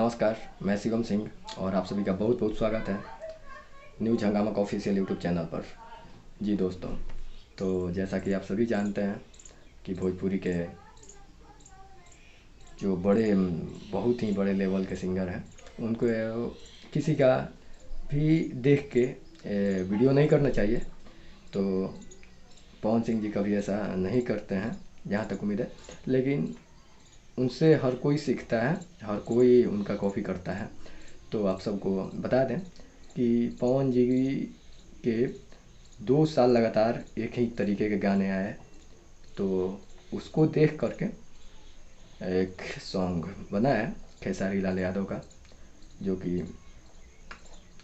नमस्कार, मैं शिवम सिंह और आप सभी का बहुत बहुत स्वागत है न्यूज हंगामा का ऑफिशियल यूट्यूब चैनल पर। जी दोस्तों, तो जैसा कि आप सभी जानते हैं कि भोजपुरी के जो बहुत ही बड़े लेवल के सिंगर हैं, उनको किसी का भी देख के वीडियो नहीं करना चाहिए। तो पवन सिंह जी कभी ऐसा नहीं करते हैं जहाँ तक उम्मीद है, लेकिन उनसे हर कोई सीखता है, हर कोई उनका कॉपी करता है। तो आप सबको बता दें कि पवन जी के 2 साल लगातार एक ही तरीके के गाने आए, तो उसको देख करके एक सॉन्ग बना है खेसारी लाल यादव का, जो कि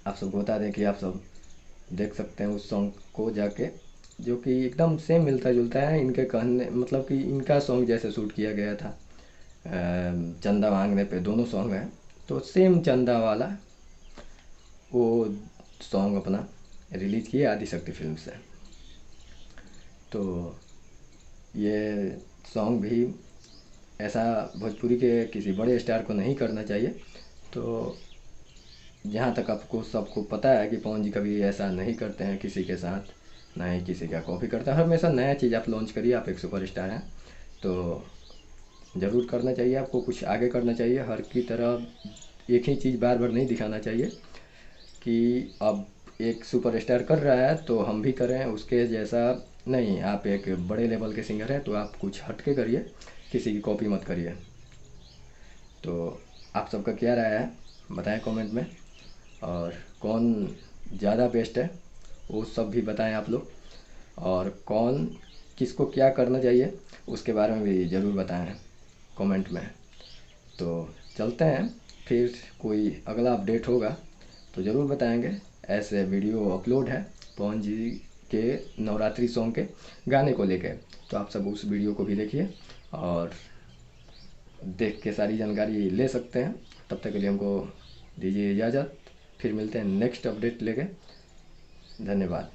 आप सबको बता दें कि आप सब देख सकते हैं उस सॉन्ग को जाके, जो कि एकदम सेम मिलता जुलता है इनके कहने, मतलब कि इनका सॉन्ग जैसे शूट किया गया था चंदा मांगने पे, दोनों सॉन्ग हैं तो सेम चंदा वाला वो सॉन्ग अपना रिलीज़ किए आदिशक्ति फिल्म से। तो ये सॉन्ग भी ऐसा भोजपुरी के किसी बड़े स्टार को नहीं करना चाहिए। तो जहाँ तक आपको सबको पता है कि पवन जी कभी ऐसा नहीं करते हैं किसी के साथ, ना ही किसी का कॉपी करता है। हमेशा नया चीज़ आप लॉन्च करिए, आप एक सुपरस्टार हैं तो ज़रूर करना चाहिए, आपको कुछ आगे करना चाहिए। हर की तरह एक ही चीज़ बार बार नहीं दिखाना चाहिए कि अब एक सुपरस्टार कर रहा है तो हम भी करें उसके जैसा। नहीं, आप एक बड़े लेवल के सिंगर हैं तो आप कुछ हट के करिए, किसी की कॉपी मत करिए। तो आप सबका क्या राय है बताएं कमेंट में, और कौन ज़्यादा बेस्ट है वो सब भी बताएं आप लोग, और कौन किसको क्या करना चाहिए उसके बारे में भी ज़रूर बताएं कमेंट में। तो चलते हैं, फिर कोई अगला अपडेट होगा तो ज़रूर बताएंगे। ऐसे वीडियो अपलोड है पवन जी के नवरात्रि सॉन्ग के गाने को लेकर, तो आप सब उस वीडियो को भी देखिए और देख के सारी जानकारी ले सकते हैं। तब तक के लिए हमको दीजिए इजाज़त, फिर मिलते हैं नेक्स्ट अपडेट लेके। धन्यवाद।